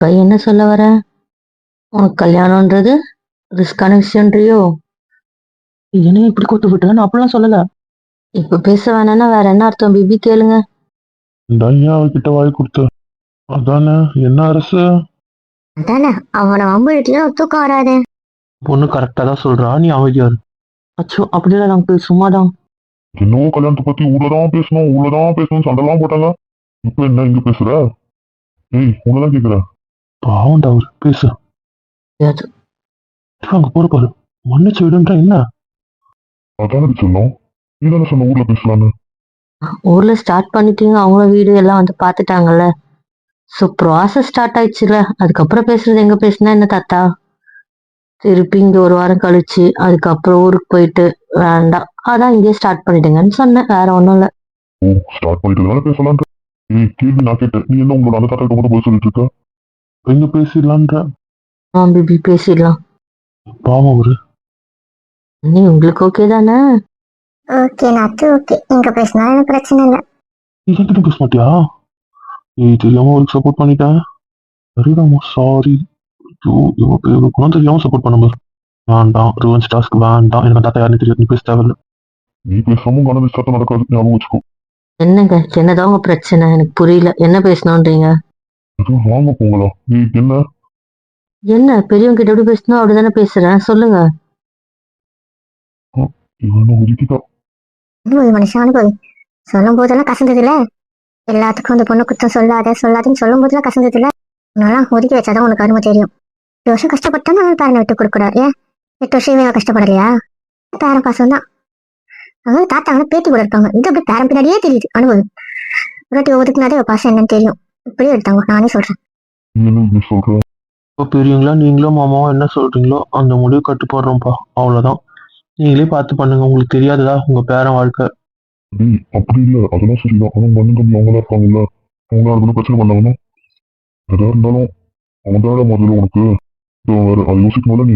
இப்ப என்ன சொல்ல வர? உனக்கு கல்யாணம்ன்றது ரிஸ்கான விஷயம்ன்றியோ? என்ன இப்படி கொத்து விட்டு நான் அப்படிலாம் சொல்லல. இப்ப பேச வேணாம்னா வேற என்ன அர்த்தம் பிபி கேளுங்க. ஐயா அவகிட்ட வாய் கொடுத்த அதானே என்ன அரசு. அதானே அவனை வம்புழுட்டினா தூக்கம் வராது. பொண்ணு கரெக்டா தான் சொல்றா, நீ அமைதியா இரு. அச்சோ அப்படிலாம் அங்கிள் சும்மாதான். என்னவோ கல்யாணத்தை பத்தி ஊர்லதான் பேசணும் சண்டைலாம் போட்டாங்க. இப்ப என்ன இங்க பேசுற? ஏய் உன்னதான் கேக்குறேன். பாவண்டா அவரு பேசு. முடியாது. அங்க போற பாரு, மன்னிச்சு விடுன்றா என்ன? அதானே சொன்னோம், நீ தானே சொன்ன ஊர்ல பேசலான்னு. ஊர்ல ஸ்டார்ட் பண்ணிட்டீங்க, அவங்களும் வீடு எல்லாம் வந்து பாத்துட்டாங்கல்ல. ஸோ ப்ராசஸ் ஸ்டார்ட் ஆயிடுச்சுல, அதுக்கப்புறம் பேசுறது எங்க பேசுனா என்ன தாத்தா? திருப்பி இங்க ஒரு வாரம் கழிச்சு அதுக்கப்புறம் ஊருக்கு போயிட்டு வேண்டாம், அதான் இங்கே ஸ்டார்ட் பண்ணிடுங்கன்னு சொன்னேன், வேற ஒண்ணும் இல்ல. ஓ ஸ்டார்ட் பண்ணிட்டதுனால பேசலான்ற. ஏய் கேள்வி நான் கேட்டேன், நீ என்ன உங்களோட அந்த தாத்தா கூட போய் சொல்லிட்டு இருக்க? எங்க பேசிடலான்ற. பிபி பேசிடலாம். பாவம் அவரு. நீ உங்களுக்கு ஓகே தானே? ஓகே நாத்து ஓகே, நீங்க பேசினாலும் எனக்கு பிரச்சனை இல்லை. நீ என்கிட்ட பேச மாட்டியா? ஏய் தெரியாம அவருக்கு சப்போர்ட் பண்ணிட்டேன். சரிடாமா சாரி. ஐயோ இவனுக்குலாம் தெரியாம சப்போர்ட் பண்ண பாரு. வேண்டாம் ரிவெஞ்ச் டாஸ்க் வேண்டாம், எனக்கு தாத்தா யாருன்னு தெரியாது, நீ பேச தேவையில்ல. நீ பேசாம கணக்கு சட்டம் நடக்காது, ஞாபகம் வச்சுக்கோ. என்னங்க என்னதான் உங்க பிரச்சனை? எனக்கு புரியல, என்ன பேசணும்ன்றீங்க? எதுவும் வாங்க போங்களா. ஏய் என்ன என்ன பெரியவங்க கிட்ட எப்படி பேசணும் அப்படிதானே பேசுறேன், சொல்லுங்க. இவனை ஒதுக்கிட்டா. அனுபவி மனுஷன் அனுபவி. சொல்லும் போதெல்லாம் கசந்தது இல்ல, எல்லாத்துக்கும் அந்த பொண்ணு குத்தம் சொல்லாதுன்னு சொல்லும் போதெல்லாம் கசந்தது இல்ல. உன்னாலாம் ஒதுக்கி வச்சாதான் உனக்கு அருமை தெரியும். 8 வருஷம் கஷ்டப்பட்டாலும் அவன் பேரனை விட்டு கொடுக்க கூடாது. ஏன் 8 வருஷம் இவன் கஷ்டப்படலையா? பேரன் பாசம் தான். அவங்க தாத்தா அவனை பேத்தி கூட இருப்பாங்க, இது அப்படி பேரன் பின்னாடியே தெரியுது. அனுபவி. ஒரு வாட்டி ஒதுக்குனாதே பாசம் என்னன்னு தெரியும். இப்படியே எடுத்தாங்க, நானே சொல்றேன். நீ என்ன இப்படி சொல்ற? இப்போ பெரியவங்களா நீங்களும் மாமாவும் என்ன சொல்றீங்களோ அந்த முடிவு கட்டுப்படுறோம்ப்பா, அவ்வளவுதான். நீங்களே பார்த்து பண்ணுங்க, உங்களுக்கு தெரியாததா உங்க பேரன் வாழ்க்கை. டேய் அப்படி இல்ல, அதெல்லாம் சரிதான். ஆனா மண்ணு கம்மி அவங்களா இருப்பாங்கல்ல, அவங்க அதுக்குள்ள பிரச்சனை பண்ணாங்கன்னா எதா இருந்தாலும் அவன் தானே முதல்ல உனக்கு. வேற அதை யோசிக்கணும்ல நீ.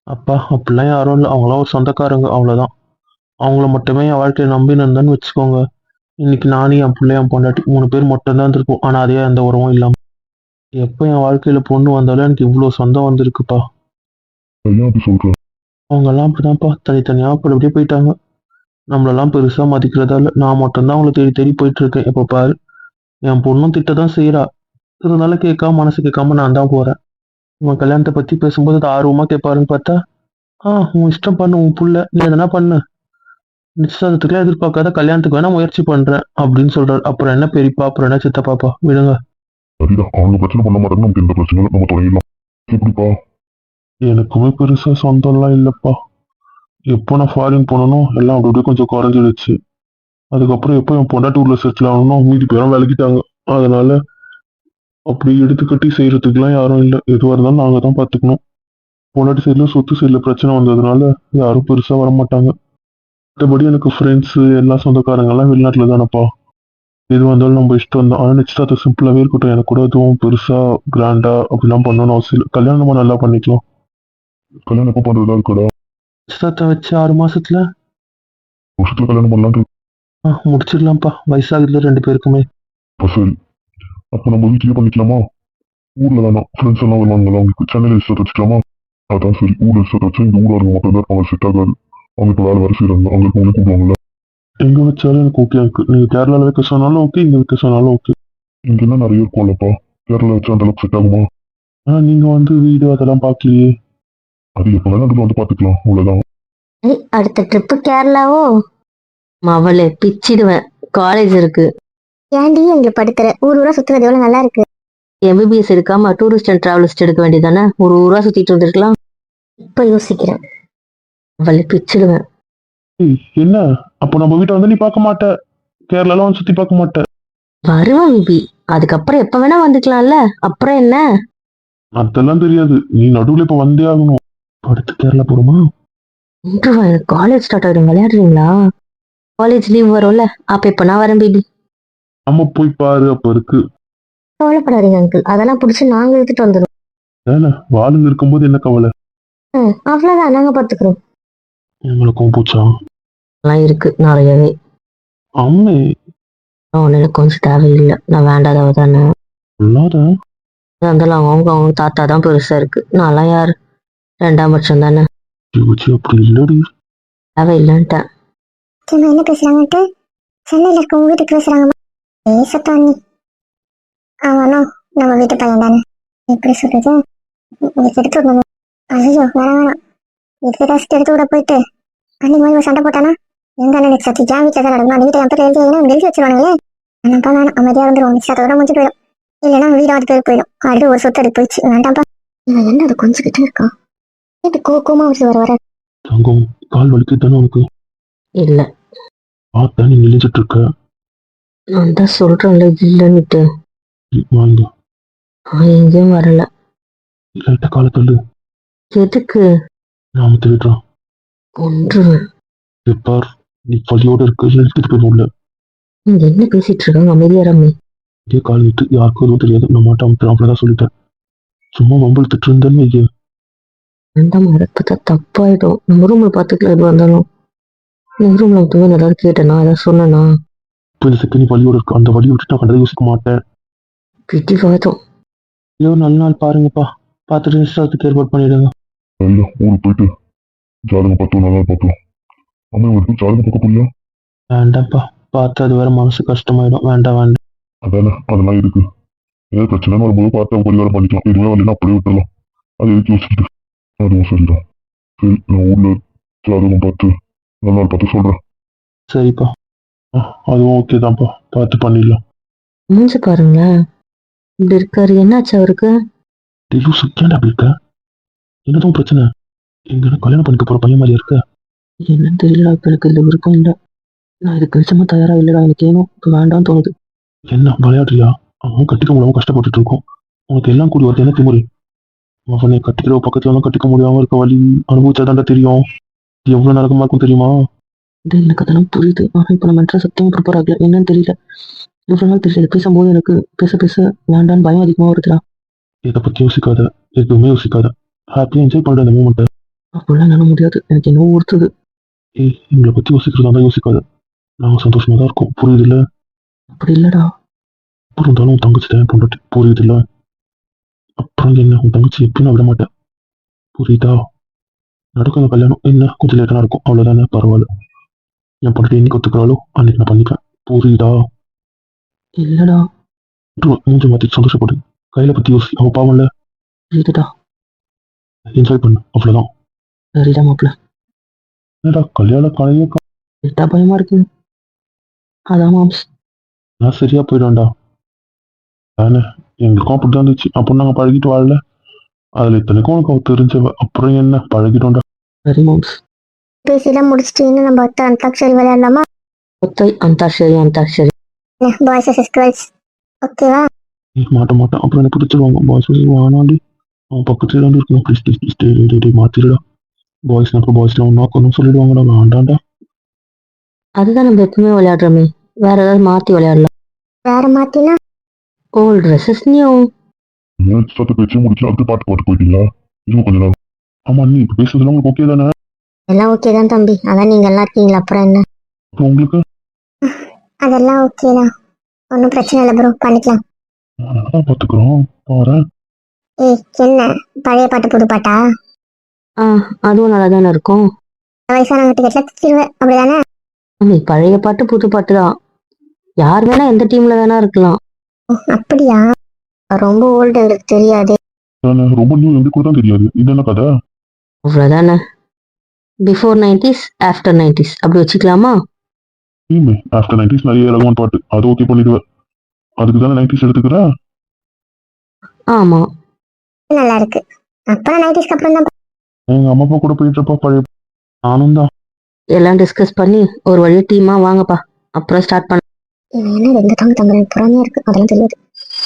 அப்பா அப்படிலாம் யாரும் இல்லை, அவங்களாம் ஒரு சொந்தக்காரங்க, அவ்வளோதான். அவங்கள மட்டுமே என் வாழ்க்கையை நம்பின்னு இருந்தேன்னு வச்சுக்கோங்க, இன்னைக்கு நானும் என் பிள்ளை என் பொண்டாட்டி 3 பேர் மட்டும்தான் இருந்திருக்கும். ஆனால் அதே எந்த உறவும் இல்லாமல். எப்போ என் வாழ்க்கையில பொண்ணு வந்தாலும் எனக்கு இவ்வளோ சொந்தம் வந்திருக்குப்பா. ஏன் அப்படி சொல்ற? அவங்கெல்லாம் அப்படிதான்ப்பா, தனித்தனியாக அப்படியே போயிட்டாங்க. நம்மளெல்லாம் பெருசாக மதிக்கிறதா இல்லை, நான் மட்டும்தான் அவங்கள தேடி தேடி போயிட்டு இருக்கேன். எப்போ பாரு என் பொண்ணும் திட்ட தான் செய்கிறா, இருந்தாலும் கேட்காம மனசு கேட்காம நான் தான் போகிறேன். உன் கல்யாணத்தை பற்றி பேசும்போது அது ஆர்வமாக கேட்பாருன்னு பார்த்தா, உன் இஷ்டம் பண்ணு, உன் புள்ள நீ எதனா பண்ணு, நிச்சயதார்த்தத்துக்குலாம் எதிர்பார்க்காத, கல்யாணத்துக்கு வேணா முயற்சி பண்றேன் அப்படின்னு சொல்றாரு. அப்புறம் என்ன பெரியப்பா, அப்புறம் என்ன சித்தப்பாப்பா, விடுங்க. சரிதான், அவங்க பிரச்சனை பண்ண மாட்டாங்க, நமக்கு எந்த பிரச்சனை நம்ம தொடங்கிடலாம். எப்படிப்பா? எனக்குமே பெருசா சொந்தம்லாம் இல்லப்பா. எப்போ நான் ஃபாரின் போனணும் எல்லாம் அப்படி அப்படியே கொஞ்சம் குறைஞ்சிடுச்சு. அதுக்கப்புறம் எப்போ என் பொண்டாட்டி ஊர்ல செட்டில் ஆகணும், மீதி பேரும் விலகிட்டாங்க. அதனால அப்படி எடுத்துக்கட்டி செய்யறதுக்குலாம் யாரும் இல்லை. எதுவாக இருந்தாலும் நாங்க தான் பார்த்துக்கணும். பொண்டாட்டி சைட்ல சொத்து சைட்ல பிரச்சனை வந்ததுனால யாரும் பெருசா வர மாட்டாங்க. மற்றபடி எனக்கு ஃப்ரெண்ட்ஸு எல்லா சொந்தக்காரங்கெல்லாம் வெளிநாட்டில் தானப்பா. எது வந்தாலும் நம்ம இஷ்டம் தான். ஆனால் நிச்சயதார்த்தம் சிம்பிளாகவே இருக்கட்டும், எனக்கு கூட எதுவும் பெருசாக கிராண்டாக அப்படிலாம் பண்ணணும்னு அவசியம் இல்லை. கல்யாணம் நம்ம நல்லா பண்ணிக்கலாம். கல்யாணம் எப்போ பண்றதா இருக்கடா? நிச்சயதார்த்தம் வச்சு 6 மாசத்துல வருஷத்துல கல்யாணம் பண்ணலான்னு. முடிச்சிடலாம்ப்பா, வயசாகுதுல 2 பேருக்குமே. அப்ப சரி, அப்ப நம்ம வீட்லயே பண்ணிக்கலாமா? ஊர்ல வேணாம், ஃப்ரெண்ட்ஸ் எல்லாம் வருவாங்களா, அவங்களுக்கு சென்னையில ரிசர்ட் வச்சுக்கலாமா? அதான் சரி, ஊர்ல ரிசர்ட் வச்சா இந்த ஊராருங்க மட்டும் தான் இருப்பாங்க, செட் ஆகாது. அவங்க இப்போ வேலை வர செய்யறாங்க, அவங்களுக்கு ஒன்று கூப்பிடுவாங்கல்ல. எங்க வச்சாலும் எனக்கு ஓகே இருக்கு. நீங்க கேரளால வைக்க சொன்னாலும் ஓகே, இங்க வைக்க சொன்னாலும் ஓகே. இங்க என்ன நிறைய இருக்கும்லப்பா, கேரளா வச்சா அந்த அளவுக்கு செட் ஆகுமா? நீங்க வந்து வீடு அதெல்லாம் பார்க்கலையே. அது எப்ப வேணா அதுல வந்து பாத்துக்கலாம், அவ்வளவுதான். அடுத்த ட்ரிப்பு கேரளாவோ? மவளே பிச்சிடுவேன், காலேஜ் இருக்கு. ஏன்டி அங்க படுத்துற? ஊர் ஊரா சுத்துறது எவ்வளவு நல்லா இருக்கு. எம்பிபிஎஸ் எடுக்காம டூரிஸ்ட் அண்ட் டிராவலிஸ்ட் எடுக்க வேண்டியதானே, ஒரு ஊரா சுத்திட்டு வந்துருக்கலாம். இப்ப யோசிக்கிறேன். அவளை பிச்சிடுவேன். என்ன அப்போ நம்ம வீட்டை வந்து நீ பார்க்க மாட்ட, கேரளாலாம் வந்து சுத்தி பார்க்க மாட்ட? வருவேன் பிபி, அதுக்கப்புறம் எப்ப வேணா வந்துக்கலாம்ல, அப்புறம் என்ன? அதெல்லாம் தெரியாது, நீ நடுவில் இப்ப வந்தே ஆகணும். அடுத்து கேரளா போறோமா? காலேஜ் ஸ்டார்ட் ஆயிடும், விளையாடுறீங்களா? காலேஜ் லீவ் வரும்ல, அப்ப இப்ப நான் வரேன் பிபி. நம்ம போய் பாரு, அப்ப இருக்கு. கவலைப்படாதீங்க அங்கிள், அதெல்லாம் பிடிச்சி நாங்க எடுத்துட்டு வந்துடும். வாளுங்க இருக்கும்போது என்ன கவலை? அவ்வளவுதான், நாங்க பாத்துக்கிறோம். எங்களுக்கும் பூச்சா எல்லாம் இருக்கு நிறையவே. அம்மே ஒண்ணு எனக்கு கொஞ்சம் தேவையில்லை, நான் வேண்டாதவ தானே. சொல்லாத. இருந்தாலும் அவங்க தாத்தா தான் பெருசா இருக்கு. நான்லாம் யாரு? 2ஆம் பட்சம் தானே. வச்சு அப்படி இல்லடி. தேவை இல்லைன்ட்டேன். சும்மா என்ன பேசுறாங்கன்ட்டு சென்னையில இருக்க உங்க வீட்டுக்கு பேசுறாங்கம்மா. பேசத்தான் நீ. அவனும் நம்ம வீட்டு பையன் தானே. எப்படி சொல்றது? இதுக்கு எடுத்து விடணும். ஐயோ வேணாம். இதுக்கு ஏதாச்சும் எடுத்து விட போயிட்டு அன்னைக்கு மாதிரி ஒரு சண்டை போட்டானா எங்க அண்ணனுக்கு சத்தி ஜான் வீட்டில் தான் நடக்கணும். அந்த வீட்டை என் பேர் எழுதி வச்சிருவானுங்களே. வேணாம்ப்பா வேணாம். அமைதியாக வந்துடும். நிச்சயத்தோட முடிஞ்சு போயிடும். இல்லைன்னா வீடாவது பேர் போயிடும். ஆல்ரெடி ஒரு சொத்து எடுத்து போயிடுச்சு. வேண்டாம்ப்பா. இவன் என்ன அதை கொஞ்சிக்கிட்டே இருக்கான். வீட்டு கோமா வச்சு வர தங்கம் கால் வலிக்குதானே உனக்கு? இல்ல, பார்த்தா நீ நெளிஞ்சிட்டு இருக்க. நான் தான் சொல்றேன்ல இல்லைன்னுட்டு. வாங்க அவன் எங்கேயும் வரல. லைட்டா காலை தள்ளு. எதுக்கு? நாம திருடுறான். கொன்றுவேன். பார் நீ வலியோட இருக்க எடுத்துட்டு போயிடும்ல. நீங்க என்ன பேசிட்டு இருக்காங்க? அமைதியா ரம்மி. இதே கால் விட்டு யாருக்கும் எதுவும் தெரியாது. நான் மாட்டேன் அவ்வளவுதான் சொல்லிட்டேன். சும்மா வம்பல் திட்டு இருந்தேன்னு ஐயா. வேண்டாம், இறப்பதா தப்பாயிடும். நம்ம ரூம்ல பாத்துக்கலாம். எது வந்தாலும் நீ ரூம்ல வந்து ஏதாவது கேட்டேனா ஏதாவது சொன்னா இப்போ இந்த செகண்ட் வலியோட இருக்கு. அந்த வலியை விட்டு நான் கண்டதை யோசிக்க மாட்டேன். பிடிவாதம். ஐயோ நல்ல நாள் பாருங்கப்பா. பார்த்துட்டு இன்ஸ்டாத்துக்கு ஏற்பாடு பண்ணிடுங்க. ஐயா ஊருக்கு போயிட்டு ஜாதகம் பார்த்தோம், நல்லா பார்த்தோம். அம்மா வரைக்கும் ஜாதகம் பார்க்க போறியா? வேண்டாம்ப்பா. பார்த்து அது வேற மனசு கஷ்டமாயிடும். வேண்டாம் வேண்டாம். அதானே அதெல்லாம் இருக்கு. ஏதாவது பிரச்சனைன்னு வரும்போது பார்த்து பரிகாரம் பண்ணிக்கலாம். எதுவுமே வரலாம் அப்படியே விட்டுலாம். அது எதுக்கு யோசிச்சுட்டு? அதுவும் சரிதான். சரி நான் ஊர்ல ஜாதகம் பார்த்து நல்ல நாள் பார்த்து சொல்றேன். சரிப்பா. அதுவும் ஓகே தான்ப்பா. பார்த்து பண்ணிடலாம். மூஞ்சி பாருங்களேன், இப்படி இருக்காரு. என்னாச்சு அவருக்கு? லூசு ஏன்டா அப்படி இருக்க? என்னதான் பிரச்சனை? எங்க கல்யாணம் பண்ணிக்க போற பையன் மாதிரி இருக்க? என்னன்னு தெரியல. இப்ப எனக்கு இதுல விருப்பம் இல்லை. நான் இதுக்கு நிச்சயமா தயாரா இல்லடா. எனக்கு ஏனோ இப்ப வேண்டாம்னு தோணுது. என்ன விளையாடுறியா? அவன் கட்டிக்க முடியாம கஷ்டப்பட்டுட்டு இருக்கோம். உனக்கு எல்லாம் கூடி வருது. என்ன திமுறை? அவனை கட்டிக்கிற பக்கத்துல எல்லாம் கட்டிக்க முடியாம இருக்க வழி அனுபவிச்சாதான்டா தெரியும். இது எவ்வளவு நரகமா இருக்கும் தெரியுமா? இது எனக்கு அதெல்லாம் புரியுது. ஆனா இப்ப நம்ம மென்டலா சத்தியமா ப்ரிப்பேர் ஆகல. என்னன்னு தெரியல. இவ்வளவு நாள் தெரியல. பேசும்போது எனக்கு பேச வேண்டான்னு பயம் அதிகமா வருதுடா. இதை பத்தி யோசிக்காத. எதுவுமே யோசிக்காத. ஹாப்பியா என்ஜாய் பண்ற அந்த மூமெண்ட்டை. அப்படிலாம் என்னால முடியாது. எனக்கு என்ன ஊர்த்துது. எங்களை பத்தி யோசிக்கிறதா தான் யோசிக்காத. நாங்க சந்தோஷமா தான் இருக்கோம். புரியுது இல்ல? அப்படி இல்லடா. அப்புறம் இருந்தாலும் உன் தங்கச்சி தான் பொண்டாட்டி. புரியுது இல்ல? அப்புறம் என்ன, உன் தங்கச்சி எப்பயும் நான் விட மாட்டேன். புரியுதா? நடக்கும் கல்யாணம் என்ன கொஞ்சம் லேட்டா நடக்கும். அவ்வளவுதானே, பரவாயில்ல. என் பொண்டாட்டி என்னைக்கு ஒத்துக்கிறாளோ அன்னைக்கு நான் பண்ணிப்பேன். புரியுதா? இல்லடா. மூஞ்ச மாத்தி சந்தோஷப்படு. கையில பத்தி யோசி. அவ பாவம்ல. புரியுதுடா. என்ஜாய் பண்ணு. அவ்வளவுதான். சரிடா மாப்பிள்ள. என்னடா கல்யாணம் காலையில லைட்டா பயமா இருக்கு. அதான் மாம்ஸ். நான் சரியா போயிடுவேன்டா. தானே எங்களுக்கும் அப்படிதான் இருந்துச்சு. அப்போ நாங்க பழகிட்டு வாழல. அதுல இத்தனைக்கும் உனக்கு அவ தெரிஞ்சவ. அப்புறம் என்ன, பழகிட்டோம்டா. சரி மாம்ஸ். பேசிலாம் முடிச்சுட்டு இன்னும் நம்ம அந்தாக்ஷரி விளையாடலாமா? ஒத்தை அந்தாக்ஷரி. Boys versus girls. ஓகேவா? மாட்டேன். அப்புறம் என்ன பிடிச்சிருவாங்க. பாய்ஸ் வானாண்டி. அவன் பக்கத்துல தான் இருக்கணும். ப்ளீஸ் மாத்திருடா. பாய்ஸ் அப்புறம் பாய்ஸ்ல ஒன்னாக்கணும் சொல்லிடுவாங்கடா. வேண்டாண்டா. அதுதான் நம்ம எப்பவுமே விளையாடுறோமே. வேற ஏதாவது மாத்தி விளையாடலாம். வேற மாத்தினா ஓல்ட் ட்ரெஸ்ஸஸ் நியூ. சத்த பேச்சே முடிச்சு அதுக்கு பாட்டு போயிட்டீங்களா? இன்னும் கொஞ்ச நேரம். ஆமா, நீ இப்ப பேசுறதுலாம் உங்களுக்கு ஓகே தானே? எல்லாம் ஓகே தான் தம்பி. அதான் நீங்க எல்லாம் இருக்கீங்களா, அப்புறம் என்ன? அப்புறம் உங்களுக்கு? அதெல்லாம் ஓகே தான். ஒன்றும் பிரச்சனை இல்லை ப்ரோ, பண்ணிக்கலாம். அதான் பாத்துக்கிறோம். பாரு. ஏய் என்ன பழைய பாட்டு புது பாட்டா? அதுவும் நல்லா தானே இருக்கும். வயசானவங்க டிக்கெட்ல திச்சிருவேன், அப்படிதானே? பழைய பாட்டு புது பாட்டு தான். யார் வேணா எந்த டீம்ல வேணா இருக்கலாம். அப்படியா? ரொம்ப ஓல்டு, எனக்கு தெரியாது. ரொம்ப நியூ எங்களுக்கு கூட தான் தெரியாது. இது என்ன கதை? அவ்வளவுதானே. பிஃபோர் 90s ஆஃப்டர் 90s அப்படி வச்சுக்கலாமா? ஆஃப்டர் 90s நிறைய ரகமான பாட்டு. அது ஓகே பண்ணிடுவேன். அதுக்கு தானே 90s எடுத்துக்கிற. ஆமா, நல்லா இருக்கு. அப்புறம் 90ஸ்க்கு அப்புறம் தான் எங்க அம்மா அப்பா கூட போயிட்டு இருப்பா பழைய. நானும் தான். எல்லாம் டிஸ்கஸ் பண்ணி ஒரு வழியா டீமா வாங்கப்பா. அப்புறம் ஸ்டார்ட் பண்ண. என்ன ரெண்டு தங்க புறாமையா இருக்கு, அதெல்லாம் தெரியாது.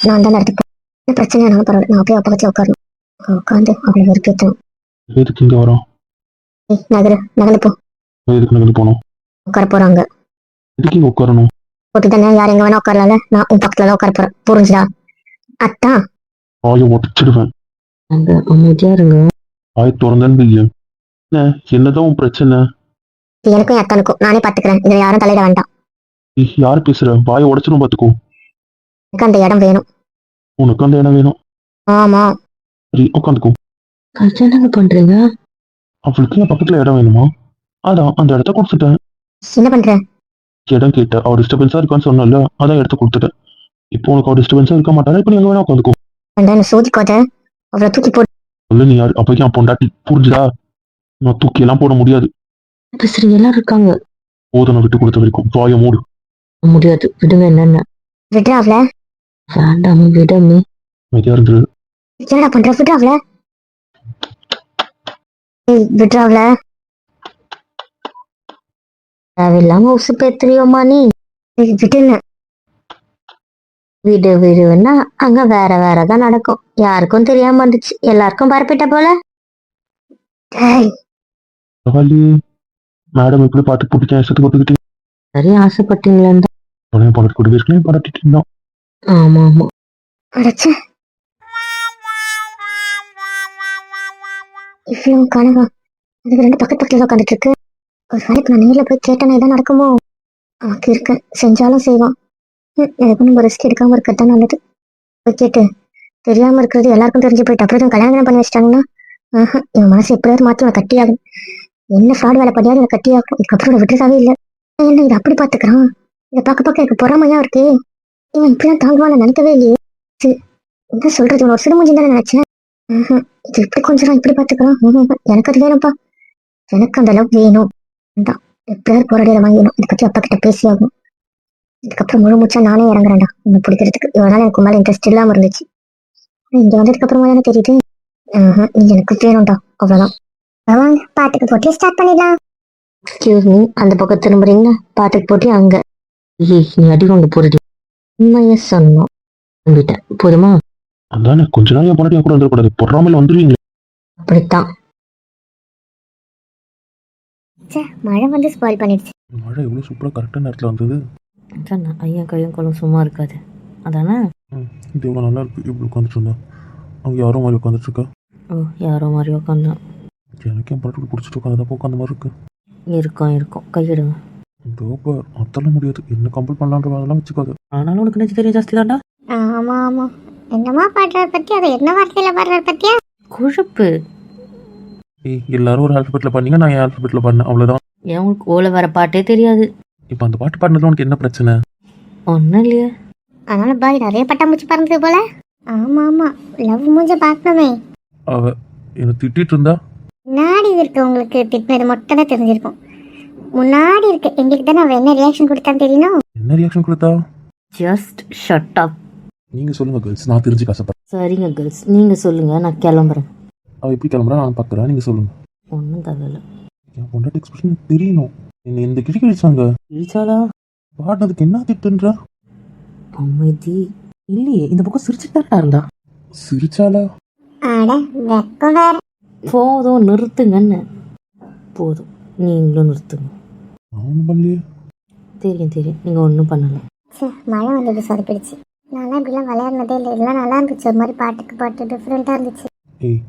நான் தான் எடுத்துப்பேன். என்ன பிரச்சனை ஆனாலும் பரவாயில்ல, நான் போய் அப்பா வச்சு உட்காரணும். உட்காந்து அப்படி வெறுப்பேற்றணும். எதுக்கு இங்க வரோம்? நகர்ந்து போ. எதுக்கு நகர்ந்து போனோம்? உட்கார போறாங்க. எதுக்கு இங்க உட்காரணும்? போட்டு தானே யார் எங்க வேணா உட்காரல. நான் உன் பக்கத்துல தான் உட்கார போறேன். புரிஞ்சுதா? அத்தான் வாயை ஒட்டிச்சிடுவேன். அங்க அமைதியா இருங்க. வாய் திறந்தேன்னு என்னதான் உன் பிரச்சனை? எனக்கும் அத்தானுக்கும் நானே பாத்துக்கிறேன். இதுல யாரும் தலையிட வேண்டாம். யாரு பேசுற? வாயை உடைச்சிடும் பாத்துக்கோ. எனக்கு அந்த இடம் வேணும். உனக்கு அந்த இடம் வேணும். ஆமா. சரி உட்காந்துக்கோ. என்னங்க பண்றீங்க? அவளுக்கு என் பக்கத்துல இடம் வேணுமா? அதான் அந்த இடத்த கொடுத்துட்டேன். என்ன பண்ற? இடம் கேட்ட அவ டிஸ்டர்பன்ஸா இருக்கான்னு சொன்னல, அதான் இடத்த கொடுத்துட்டேன். இப்போ உனக்கு அவ டிஸ்டர்பன்ஸா இருக்க மாட்டாரா? இப்போ நீ எங்க வேணா உட்காந்துக்கோ. என்ன சோதிக்காத, அவளை தூக்கி போட்டு. சொல்லு நீ யாரு? அப்போதைக்கு என் பொண்டாட்டி, புரிஞ்சுதா? நான் தூக்கி எல்லாம் போட முடியாது. பேசுறீங்க எல்லாரும் இருக்காங்க. போதனை விட்டு கொடுத்த வரைக்கும் வாய மூடு. முடியாது, விடுங்க. என்னென்ன விட்றா அவளை. வேண்டாம், விடமே. அமைதியா இருந்து. என்னடா பண்ற? விட்றா அவளை. விட்றா அவளை. தேவையில்லாம உசு பேத்துறியோமா நீ? விட்டுன்னு. வீடு வீடுன்னா அங்க வேற வேறதான் நடக்கும். யாருக்கும் தெரியாம இருந்துச்சு, எல்லாருக்கும் பரப்பிட்ட போல. பரவாயில்லையே, மேடம் எப்படி பார்த்து பிடிச்ச இஷ்டத்துக்கு கொடுத்துக்கிட்டே. சரி, ஆசைப்பட்டீங்களேன்னு தான். பக்கத்து கூட பேசுகிறேன், பாராட்டிட்டு இருந்தோம். ஆமா ஆமா. அடைச்சு இவ்வளவு கனவா? அதுக்கு ரெண்டு பக்கத்து பக்கத்துல உட்காந்துட்டு இருக்கு. ஒரு வேலைக்கு நான் நேர்ல போய் கேட்டேன்னா இதான் நடக்குமோ? அவனுக்கு இருக்கு, செஞ்சாலும் செய்வான். எதுக்கும் நம்ம ரிஸ்க் எடுக்காம இருக்கிறது நல்லது. போய் கேட்டு தெரியாம இருக்கிறது எல்லாருக்கும் தெரிஞ்சு போயிட்டு அப்புறம் கல்யாணம் பண்ணி வச்சிட்டாங்கன்னா இவன் மனசு எப்படியாவது மாத்தி அவன் கட்டியாகும். என்ன ஃப்ராட் வேலை பண்ணியாவது இவன் கட்டியாகும். இதுக்கப்புறம் இவன் விட்டுறதாவே இல்லை. என்ன இதை அப்படி பாத்துக்கிறான்? இதை பார்க்க எனக்கு பொறாமையா இருக்கு. இவன் இப்படிலாம் தாங்குவான்னு நினைக்கவே இல்லையே. என்ன சொல்றது, இவன் ஒரு சிறுமூஞ்சி தானே நினைச்சேன். இது இப்படி கொஞ்சம் இப்படி பாத்துக்கிறான். எனக்கு அது வேணும்ப்பா. எனக்கு அந்த அளவு வேணும். எப்படியாவது போராடியில வாங்கிடணும். இதை பத்தி அப்பா கிட்ட பேசி ஆகணும். இதுக்கப்புறம் முழு மூச்சா நானே இறங்குறேன்டா உன்னை பிடிக்கிறதுக்கு. இவனால எனக்கு மேல இன்ட்ரெஸ்ட் இல்லாம இருந்துச்சு. இங்க வந்ததுக்கு அப்புறமா தானே தெரியுது நீ எனக்கு வேணும்டா, அவ்வளவுதான். வாங்க பாட்டுக்கு போட்டி ஸ்டார்ட் பண்ணிடலாம். எக்ஸ்கியூஸ் மீ, அந்த பக்கம் திரும்புறீங்களா? பாட்டுக்கு போட்டி அங்க. நீ அடி கொண்டு போறது உண்மைய சொன்னோம். நம்பிட்டேன், போதுமா? அதானே கொஞ்ச நாள் என் பொண்டாட்டி கூட வந்துடக்கூடாது, பொறாமல் வந்துருவீங்களே. அப்படித்தான். மழை வந்து ஸ்பாயில் பண்ணிடுச்சு. மழை எவ்வளவு சூப்பரா கரெக்டான நேரத்துல வந்தது. ஐயா கையும் குளம் சும்மா இருக்காது, அதானே? இது எவ்வளவு நல்லா இருக்கு. இப்படி உட்காந்துட்டு இருந்தா அவங்க யாரோ மாதிரி உட்காந்துட்டு இருக்கா. ஓ, யாரோ மாதிரி உட்காந்தான். எனக்கு என் பொண்டாட்டி பிடிச்சிட்டு உட்காந்து உட்காந்த மாதிரி இருக்கு. இருக்கும் கையிடுங்க. டோப்பர் அதெல்லாம் முடியாது, என்ன கம்பல் பண்ணலான்ற அதெல்லாம் வச்சுக்காது. ஆனாலும் உனக்கு நெஞ்சு தெரியும் ஜாஸ்தி தான்டா. ஆமா ஆமா, என்னமா பாடுறாரு பத்தி, அதை என்ன வார்த்தையில பாடுறாரு பத்தியா? கொழுப்பு. எல்லாரும் ஒரு ஆல்பபெட்ல பண்ணீங்க, நான் என் ஆல்பபெட்ல பண்ணேன், அவ்வளவுதான். ஏன் உங்களுக்கு ஓலை வர பாட்டே தெரியாது? இப்ப அந்த பாட்டு பாடினதுல உனக்கு என்ன பிரச்சனை? ஒன்னும் இல்லையே. அதனால பாய் நிறைய பட்டாம்பூச்சி பறந்தது போல. ஆமா ஆமா, லவ் மூஞ்ச பாக்கணுமே. அவ என்ன திட்டிட்டு இருந்தா. முன்னாடி இருக்கு உங்களுக்கு திட்டினது மட்டும் தான் தெரிஞ்சிருக்கும். முன்னாடி இருக்கு எங்களுக்கு தான் அவ என்ன ரியாக்ஷன் கொடுத்தான்னு தெரியணும். என்ன ரியாக்ஷன் கொடுத்தா? Just shut up. நீங்க சொல்லுங்க கேர்ள்ஸ், நான் தெரிஞ்சு கஷ்டப்பட்டேன். சரிங்க கேர்ள்ஸ், நீங்க சொல்லுங்க, நான் கிளம்புறேன். அவ எப்படி கிளம்புறா நான் பாக்குறேன், நீங்க சொல்லுங்க. ஒன்றும் தேவையில்ல. என் பொண்டாட்டி எக்ஸ்பிரஷன் தெரியணும். என்ன இந்த கிழி கழிச்சாங்க. இழிச்சாலா? பாடினதுக்கு என்ன திட்டுன்றா? அமைதி. இல்லையே, இந்த பக்கம் சிரிச்சுட்டாரா இருந்தா. சிரிச்சாலா? அட வெக்கம் வேற. போதும், நிறுத்துங்கன்னு. போதும், நீங்களும் நிறுத்துங்க. அவனு பண்ணலையே. தெரியும், நீங்க ஒன்றும் பண்ணல. மழை வந்தது சொதப்பிடுச்சு. நான்லாம் இப்படிலாம் விளையாடுனதே இல்லை. இதெல்லாம் நல்லா இருந்துச்சு, ஒரு மாதிரி பாட்டுக்கு பாட்டு டிஃப்ரெண்டா இருந்துச்சு. ஏய்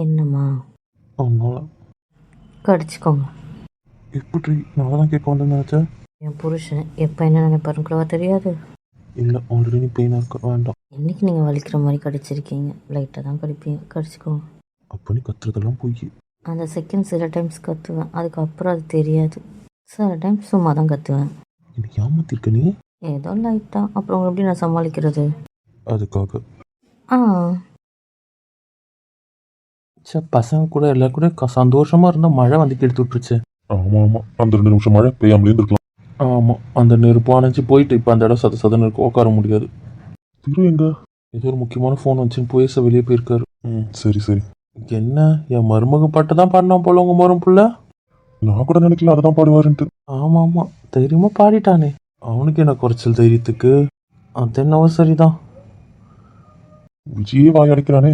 என்னம்மா? அவனால கடிச்சுக்கோங்க. எப்படி நான் தான் கேட்க வந்தேன்னு நினைச்சேன். என் புருஷன் எப்போ என்ன நினைப்பாருங்களா தெரியாது. இல்லை ஆல்ரெடி நீ பெயினாக இருக்க வேண்டாம். இன்னைக்கு நீங்கள் வலிக்கிற மாதிரி கடிச்சிருக்கீங்க. லைட்டாக தான் கடிப்பீங்க, கடிச்சிக்கோங்க. அப்போ நீ கத்துறதெல்லாம் போய். அந்த செகண்ட் சில டைம்ஸ் கத்துவேன், அதுக்கப்புறம் அது தெரியாது. சில டைம்ஸ் சும்மா தான் கத்துவேன். இன்னைக்கு ஏமாத்திருக்க நீ. ஏதோ லைட்டாக. அப்புறம் எப்படி நான் சமாளிக்கிறது? அதுக்காக ஆ, பசங்க கூட எல்லாரும் கூட சந்தோஷமா இருந்தா மழை வந்து கெடுத்து விட்டுருச்சு. ஆமா ஆமா, அந்த 2 நிமிஷம் மழை பெய்யாமலே இருக்கலாம். ஆமா, அந்த நெருப்பு அணைஞ்சு போயிட்டு இப்போ அந்த இடம் சதன்னு இருக்கு, உட்கார முடியாது. திரு எங்க? ஏதோ ஒரு முக்கியமான ஃபோன் வச்சுன்னு பேச வெளியே போயிருக்காரு. சரி சரி. என்ன என் மருமக பாட்டு தான் பாடினா போல உங்க மரம் புள்ள. நான் கூட நினைக்கல அதை தான் பாடுவாருன்ட்டு. ஆமா ஆமா, தைரியமா பாடிட்டானே. அவனுக்கு என்ன குறைச்சல் தைரியத்துக்கு? அது என்னவோ சரிதான். விஜயே வாய் அடைக்கிறானே.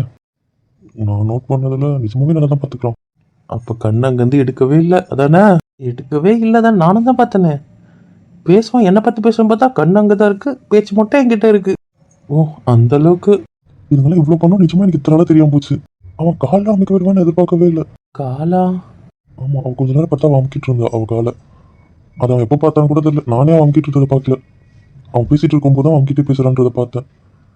நான் நோட் பண்ணதுல நிஜமாவே நல்லா தான் பார்த்துக்கலாம். அப்ப கண்ணு அங்கேருந்து எடுக்கவே இல்லை அதானே? எடுக்கவே இல்லை தான், நானும் தான் பார்த்தனே. பேசுவான், என்னை பார்த்து பேசுவான், பார்த்தா கண்ணு அங்கே தான் இருக்கு, பேச்சு மட்டும் என்கிட்ட இருக்கு. ஓ அந்த அளவுக்கு. இதனால இவ்வளோ பண்ணோம், நிஜமா எனக்கு இத்தனை நாளாக தெரியாம போச்சு. அவன் காலில் அமைக்க வருவான்னு எதிர்பார்க்கவே இல்லை. காலா? ஆமா, அவன் கொஞ்ச நேரம் பார்த்தா அவன் அமுக்கிட்டு இருந்தா அவ காலை. அதை அவன் எப்போ பார்த்தான்னு கூட தெரியல. நானே அவன் அமுக்கிட்டு இருந்ததை பார்க்கல. அவன் பேசிட்டு இருக்கும்போது தான் அவன்கிட்ட பேசுறான்றதை பார்த்தேன்.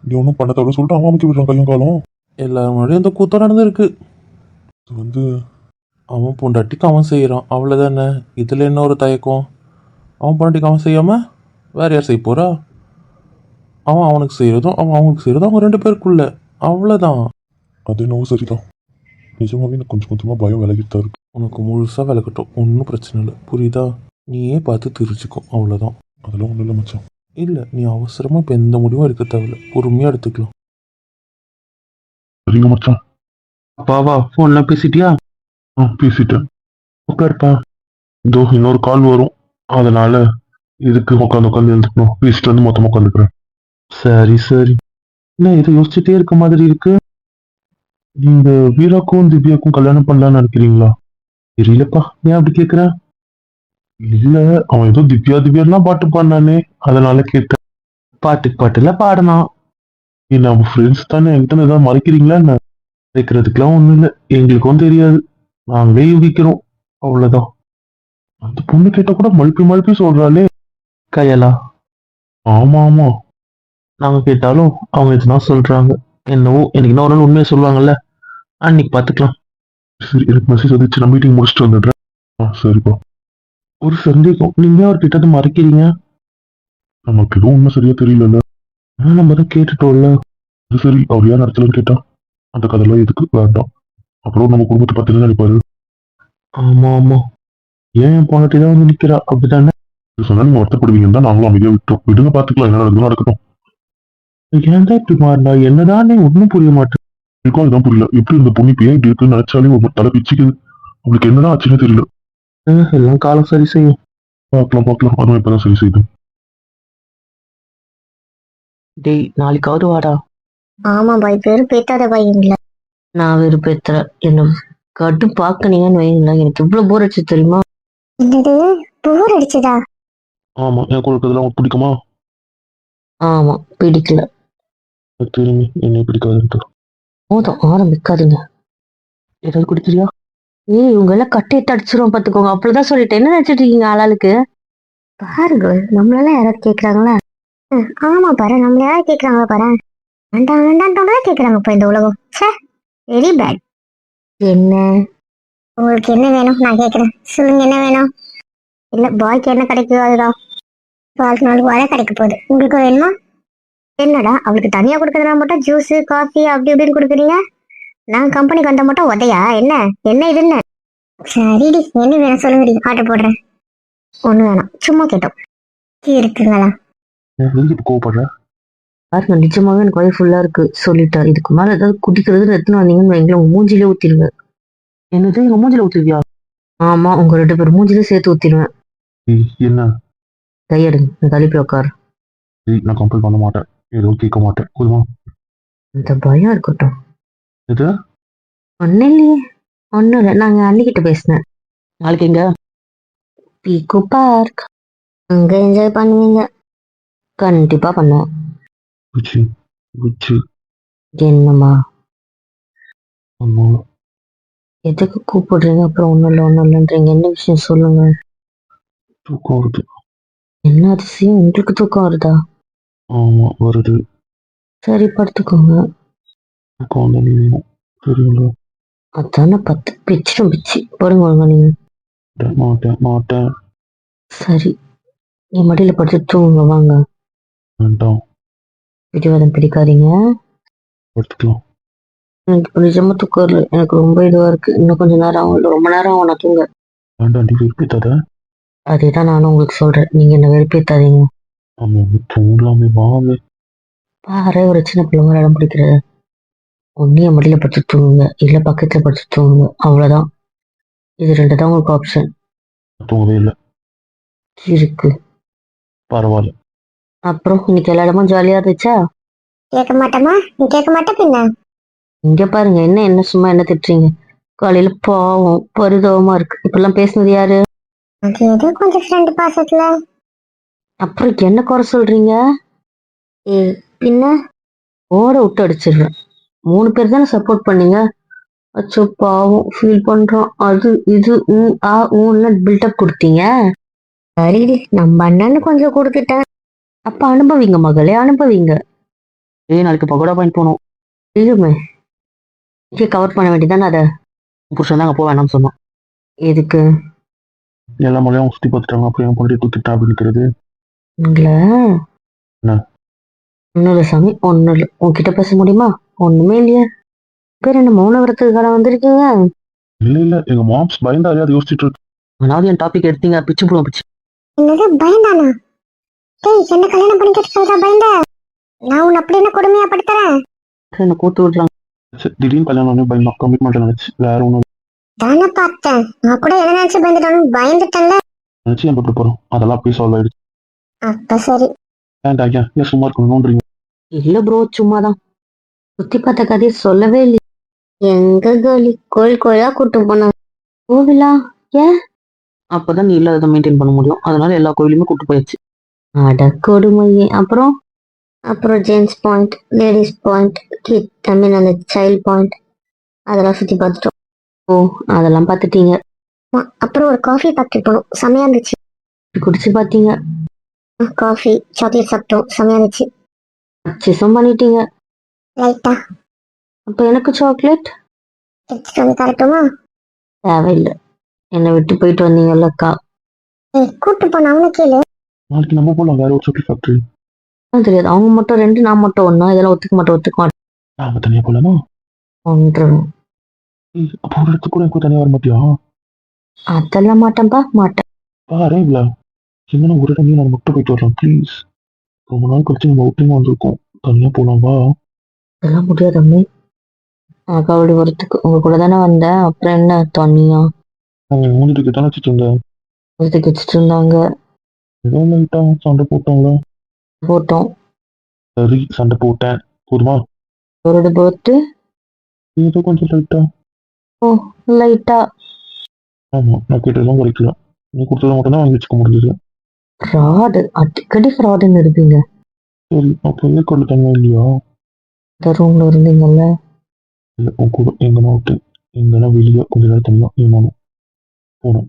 நீ ஒன்றும் பண்ண தவிர சொல்லிட்டு அவன் அமைக்க விடுறான் கையும் காலம். எல்லாரும் முன்னாடியும் அந்த கூத்தம் நடந்திருக்கு. இது வந்து அவன் பொண்டாட்டிக்கு அவன் செய்கிறான், அவ்வளோதானே. இதில் என்ன ஒரு தயக்கம்? அவன் பொண்டாட்டிக்கு அவன் செய்யாமல் வேற யார் செய்ய போகிறா? அவன் அவனுக்கு செய்கிறதும் அவன் அவங்களுக்கு செய்கிறதும் அவங்க 2 பேருக்குள்ள, அவ்வளோதான். அது என்னவோ சரிதான். நிஜமாவே எனக்கு கொஞ்சம் கொஞ்சமாக பயம் விலகிட்டு தான் இருக்கு. உனக்கு முழுசாக விளக்கட்டும், ஒன்றும் பிரச்சனை இல்லை, புரியுதா? நீயே பார்த்து தெரிஞ்சுக்கும், அவ்வளோதான். அதெல்லாம் ஒன்றும் இல்லை மச்சான். இல்லை, நீ அவசரமாக இப்போ எந்த முடிவும் எடுக்க தேவையில்ல, பொறுமையாக எடுத்துக்கலாம். சரிங்க மச்சான். அப்பாவா ஃபோன்லாம் பேசிட்டியா? பேசிட்டேன். உட்காருப்பா. இதோ இன்னொரு கால் வரும், அதனால இதுக்கு உட்காந்து எழுந்துக்கணும். பேசிட்டு வந்து மொத்தமாக உட்காந்துக்கிறேன். சரி சரி. என்ன இதை யோசிச்சுட்டே இருக்க மாதிரி இருக்கு? நீங்க வீராக்கும் திவ்யாக்கும் கல்யாணம் பண்ணலாம்னு நினைக்கிறீங்களா? தெரியலப்பா, ஏன் அப்படி கேட்குற? இல்ல, அவன் ஏதோ திவ்யா திவ்யாலாம் பாட்டு பாடினானே, அதனால கேட்டேன். பாட்டுல பாடலாம். இல்ல, அவன் ஃப்ரெண்ட்ஸ் தானே, என்கிட்ட ஏதாவது மறைக்கிறீங்களா என்ன? கேட்கறதுக்குலாம் ஒன்றும் இல்லை, எங்களுக்கும் தெரியாது, நாங்களே யூகிக்கிறோம், அவ்வளோதான். அந்த பொண்ணு கேட்டா கூட மழுப்பி மழுப்பி சொல்றாளே. கையலா? ஆமா ஆமா. நாங்கள் கேட்டாலும் அவங்க இதுதான் சொல்கிறாங்க. என்னவோ எனக்கு இன்னொரு நாள் உண்மையை சொல்லுவாங்கல்ல, அன்னைக்கு பார்த்துக்கலாம். சரி, எனக்கு மெசேஜ் வந்துச்சு, நான் மீட்டிங் முடிச்சுட்டு வந்துடுறேன். சரிப்பா. ஒரு சந்தேகம், நீங்கள் அவர்கிட்ட அதை மறைக்கிறீங்க? நமக்கு எதுவும் உண்மை சரியா தெரியல. நம்ம தான் கேட்டுட்டோம்ல. அது சரி, அவர் ஏன் நடத்தலன்னு கேட்டா அந்த கதையெல்லாம் எதுக்கு வேண்டாம். அப்புறம் நம்ம குடும்பத்தை பத்தி நினைப்பாரு. ஆமாம் ஆமாம், ஏன் என் பொண்ணாட்டி தான் வந்து நிற்கிறா, அப்படித்தானே? இது சொன்னா நீங்க வருத்தப்படுவீங்கன்னு தான் நாங்களும் அமைதியா விட்டோம். விடுங்க, பாத்துக்கலாம், என்ன நடக்குதுன்னு நடக்கட்டும். ஏன் தான் இப்படி மாறினா என்னதான் ஒன்றும் புரிய மாட்டேன். எனக்கும் அதுதான் புரியல. எப்படி இந்த பொண்ணு இப்ப ஏன் இப்படி இருக்குன்னு நினைச்சாலே ஒரு தலை பிச்சுக்குது. உங்களுக்கு என்னதான் ஆச்சுன்னு தெரியல. எல்லாம் காலம் சரி செய்யும். பார்க்கலாம், அதுவும் இப்பதான் சரி செய்யுது. டேய், நாளைக்காவது வாடா. ஆமா பாய், பேரும் பேத்தாத பாய் எங்களை. நான் வெறுப்பேத்துறேன். என்ன கடும் பார்க்கனீங்கன்னு வைங்களேன், எனக்கு இவ்வளவு போர் அடிச்சு தெரியுமா? என்னது, போர் அடிச்சதா? ஆமா, என் கூட இருக்கிறதுலாம் உங்களுக்கு பிடிக்குமா? ஆமா, பிடிக்கல. எனக்கு தெரியுமே என்னை பிடிக்காதுன்ட்டு. போதும், ஆரம்பிக்காதீங்க. ஏதாவது குடிக்கிறியா? ஏய், இவங்க எல்லாம் கட்டையிட்டு அடிச்சிரும் பாத்துக்கோங்க. அப்படிதான் சொல்லிட்டேன். என்ன நினைச்சிட்டு இருக்கீங்க ஆளாளுக்கு? பாருங்க, நம்மளெல்லாம் யாராவது கேக்குறாங்களா? ஆமா பாரு, நம்மள யாராவது கேக்குறாங்களா பாரு. வேண்டாம் வேண்டாம் கேக்குறாங்க இப்ப இந்த உலகம். Very bad. என்ன உங்களுக்கு என்ன வேணும் நான் கேக்குறேன், சொல்லுங்க என்ன வேணும். இல்ல பாய்க்கு என்ன கிடைக்குதோ அதுதான். 4 வாழை கிடைக்க போகுது, உங்களுக்கு வேணுமா? என்னடா அவளுக்கு தனியா கொடுக்கறதுனா மட்டும் ஜூஸ் காஃபி அப்படி இப்படின்னு கொடுக்குறீங்க, நான் கம்பெனிக்கு வந்த மட்டும் உதையா என்ன? என்ன இது என்ன? சரிடி, என்ன வேணும் சொல்லுங்கடி, ஆர்டர் போடுறேன். ஒண்ணு வேணாம், சும்மா கேட்டோம். இருக்குங்களா? எதுக்கு கோவப்படுற? பாருங்க, நிஜமாவே எனக்கு வயிறு ஃபுல்லா இருக்கு சொல்லிட்டா. இதுக்கு மேல ஏதாவது குடிக்கிறது எடுத்துன்னு வந்தீங்கன்னு வைங்களேன், உங்க மூஞ்சிலே ஊத்திடுங்க. என்னது, எங்க மூஞ்சில ஊத்துவியா? ஆமா, உங்க 2 பேர் மூஞ்சிலே சேர்த்து ஊத்திடுவேன். என்ன? கையெடுங்க, நான் தள்ளி போய் உட்காரு. நான் கம்பல் பண்ண மாட்டேன், எதுவும் கேட்க மாட்டேன். புரியுமா? இந்த பயம் இருக்கட்டும். இது ஒன்னும் இல்லையே, ஒன்னும் இல்லை. நாங்க அன்னிக்கிட்ட பேசினேன். நாளைக்கு எங்க? பீகோ பார்க். அங்க என்ஜாய் பண்ணுவீங்க. கண்டிப்பா பண்ணுவேன். குச்சி குச்சி. என்னம்மா, ஆமா, எதுக்கு கூப்பிடுறீங்க? அப்புறம் ஒன்னும் இல்லைன்றீங்க. என்ன விஷயம் சொல்லுங்க. தூக்கம் வருது. என்ன அதிசயம், உங்களுக்கு தூக்கம் வருதா? ஆமா வருது. சரி, படுத்துக்கோங்க. தூக்கம் வந்தா நீ வேணும், தெரியுங்களா? அதானே 10 பிச்சிடும் பிச்சு படுங்க ஒழுங்கா நீங்க. மாட்டேன். சரி, என் மடியில படுத்து தூங்குங்க, வாங்க. வேண்டாம், பிடிவாதம் பிடிக்காதீங்க. படுத்துக்கலாம். எனக்கு இப்போ நிஜமா தூக்கம் வரல, எனக்கு ரொம்ப இதுவா இருக்கு. இன்னும் கொஞ்ச நேரம் ஆகும், இல்ல ரொம்ப நேரம் ஆகும் நான் தூங்க. வேண்டாம், நீ வெறுப்பித்தாத. அதேதான் நானும் உங்களுக்கு சொல்றேன், நீங்க என்ன வெறுப்பேத்தாதீங்க. ஆமா, தூங்கலாமே, வாங்க. பாரு, ஒரு சின்ன பிள்ளை மாதிரி இடம் பிடிக்கிறது. ஒன்னு என் மடியில படுத்து தூங்குங்க, இல்ல பக்கத்துல படுத்து தூங்குங்க, அவ்வளவுதான். இது 2 தான் உங்களுக்கு ஆப்ஷன் தூங்கவே இல்லை. இருக்கு. பரவாயில்ல. அப்புறம் இன்னைக்கு எல்லா இடமும் ஜாலியா இருந்துச்சா? கேட்க மாட்டோமா? நீ கேட்க மாட்ட பின்ன. இங்க பாருங்க, என்ன சும்மா என்ன திட்டுறீங்க? காலையில பாவம் பரிதாபமா இருக்கு. இப்பெல்லாம் பேசுனது யாரு? அது ஏதோ கொஞ்சம் ஃப்ரெண்ட் பாசத்துல. அப்புறம் என்ன குறை சொல்றீங்க? பின்ன ஓட விட்டு அடிச்சிடுறேன். 3 பேர் தானே சப்போர்ட் பண்ணீங்க. அச்சோ பாவம், ஃபீல் பண்றோம். அது இது பில்டப் கொடுத்தீங்க. சரிடி, நம்ம அண்ணன்னு கொஞ்சம் கொடுத்துட்டேன். அப்ப அனுபவிங்க மகளே, அனுபவிங்க. நாளைக்கு பகோடா பாயிண்ட் போகணும். தெரியுமே. இங்கே கவர் பண்ண வேண்டியதானே அதை. புருஷன் தான் போ வேணாம்னு சொன்னோம். எதுக்கு? எல்லா மலையும் சுற்றி பார்த்துட்டாங்க, அப்புறம் என் பொண்டாட்டி தூக்கிட்டா அப்படின்னு இருக்கிறது. இல்லை என்ன? ஒன்றும் இல்லை சாமி, ஒன்றும் இல்லை. உன்கிட்ட பேச முடியுமா? ஒன்றுமே இல்லையே. பேர் என்ன மௌன விரத்துக்கான வந்திருக்கீங்க? இல்ல எங்க மாம்ஸ் பயந்தாலே அதை யோசிச்சுட்டு இருக்கு. அதாவது என் டாபிக் எடுத்தீங்க, பிச்சு போடுவோம் பிச்சு. என்னது பயந்தானா? டேய் என்ன கல்யாணம் பண்ணிக்கிட்டு சொல்றா பயந்த? நான் உன்னை அப்படி என்ன கொடுமையா படுத்துறேன்? என்ன கூத்து விடுறாங்க. சரி, திடீர்னு கல்யாணம் பயந்தோம், கமிட்மெண்ட் நினைச்சு வேற ஒன்றும் தானே பார்த்தேன். நான் கூட எதை நினைச்சு பயந்துட்டேன்ல. நினைச்சு என் போட்டு போறோம். அதெல்லாம் அப்படியே சால்வ் ஆயிடுச்சு. அப்ப சரி. ஏன்டா ஐயா ஏன் சும்மா இருக்கணும்ன்றீங்க? இல்ல ப்ரோ, சும்மாதான். சுத்தி பார்த்த கதையை சொல்லவே இல்லை. எங்க கோலி கோயில் கோயிலா கூட்டு போனாங்க. கோவிலா? ஏன்? அப்பதான் நீ இல்லாததை மெயின்டைன் பண்ண முடியும், அதனால எல்லா கோயிலுமே கூட்டு போயாச்சு. அட கொடுமையே. அப்புறம் ஜென்ஸ் பாயிண்ட், லேடிஸ் பாயிண்ட், அந்த சைல்ட் பாயிண்ட் அதெல்லாம் சுத்தி பார்த்துட்டோம். ஓ, அதெல்லாம் பார்த்துட்டீங்க. அப்புறம் ஒரு காஃபி ஃபேக்டரி போனோம், செமையா இருந்துச்சு. குடிச்சு பார்த்தீங்க? காஃபி சாக்லேட் சாப்பிட்டோம், செமையா இருந்துச்சு. பர்ச்சேஸும் பண்ணிட்டீங்க? லைட்டா. அப்ப எனக்கு சாக்லேட் எடுத்துட்டு வந்து தரட்டுமா? தேவையில்லை, என்னை விட்டு போயிட்டு வந்தீங்கல்லக்கா. கூட்டு போன அவனை கேளு. நாளைக்கு நம்ம போகலாம் வேற ஒரு சாக்லேட் ஃபேக்டரி. தெரியாது, அவங்க மட்டும் 2, நான் மட்டும் 1. இதெல்லாம் ஒத்துக்க மாட்டேன். நாம தனியா போலாமா? ஒன்று. அப்போ ஒரு இடத்துக்கு கூட எனக்கு தனியா வர மாட்டியா? அதெல்லாம் மாட்டேன். பாரு இல்ல எங்கன்னா ஒரு இடம் நான் மட்டும் போயிட்டு வரலாம் ப்ளீஸ். ரொம்ப நாள் கழிச்சு நம்ம அவுட்டிங் வந்திருக்கோம், தனியா போலாம் வா. அதெல்லாம் முடியாது அம்மி. கபடி வரத்துக்கு உங்க கூட தானே வந்தேன், அப்புறம் என்ன தனியா? அவங்க மூஞ்சிட்டு தானே வச்சுட்டு இருந்தேன். ஒருத்துக்கு வச்சுட்டு இருந்தாங்க. ஏதோ லைட்டா சண்டை போட்டாங்களா? போட்டோம். சரி சண்டை போட்டேன், போதுமா? ஒரு போட்டு ஏதோ கொஞ்சம் லைட்டா. லைட்டா. ஆமா, நான் கேட்டதெல்லாம் குறைக்கல, நீ கொடுத்ததை மட்டும் தான் வாங்கி வச்சுக்க முடிஞ்சது. ஃப்ராடு, அடிக்கடி ஃப்ராடுன்னு இருப்பீங்க. சரி, அப்போ ஏற்காடு தனியா இல்லையா? இந்த ரூம்ல இருந்தீங்கல்ல. இல்லை உன் கூட எங்கன்னா அவுட்டிங், எங்கன்னா வெளியே கொஞ்ச நேரம் தனியா ஏமானும் போகணும்.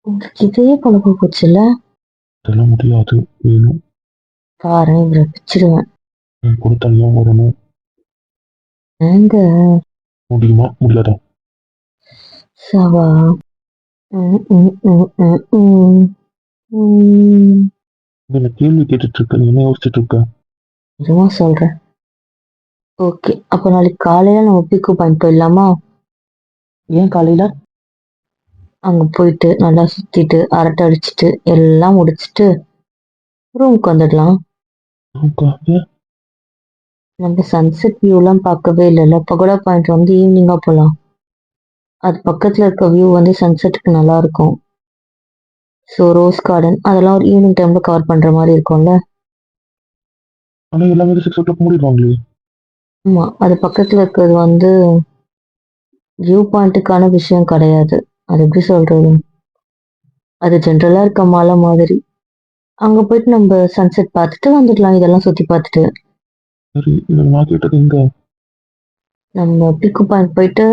உங்களுக்கு இதே பழக்கம் போச்சுல்ல. அதெல்லாம் முடியாது, வேணும். பாரு, இவரை பிச்சிடுவேன். என் கூட தனியா வரணும். எங்க? முடியுமா முடியாதா? சவா. ம். என்ன கேள்வி கேட்டுட்டு இருக்க, நீ என்ன யோசிச்சுட்டு இருக்க? நிஜமா சொல்றேன். ஓகே, அப்போ நாளைக்கு காலையில நம்ம பிக்கு பாயிண்ட் போயிடலாமா? ஏன் காலையில? அங்க போயிட்டு நல்லா சுத்திட்டு அரட்டை அடிச்சுட்டு எல்லாம் முடிச்சுட்டு ரூமுக்கு வந்துடலாம். ஏன்? நம்ம சன்செட் வியூலாம் பார்க்கவே இல்லைல்ல. பகோடா பாயிண்ட் வந்து ஈவினிங்கா போகலாம். அது பக்கத்துல இருக்க வியூ வந்து சன்செட்டுக்கு நல்லா இருக்கும். ஸோ ரோஸ் கார்டன் அதெல்லாம் ஒரு ஈவினிங் டைம்ல கவர் பண்ற மாதிரி இருக்கும்ல. ஆனா எல்லாமே 6 o'clock மூடிடுவாங்களே. ஆமா, அது பக்கத்துல இருக்கிறது வந்து வியூ பாயிண்ட்டுக்கான விஷயம் கிடையாது. அது எப்படி சொல்றது, அது ஜென்ரலா இருக்க மலை மாதிரி. அங்க போயிட்டு நம்ம சன்செட் பார்த்துட்டு வந்துடலாம், இதெல்லாம் சுத்தி பார்த்துட்டு. சரி, இதை நான் கேட்டது எங்க? நம்ம பிக்கு பாயிண்ட் போயிட்டு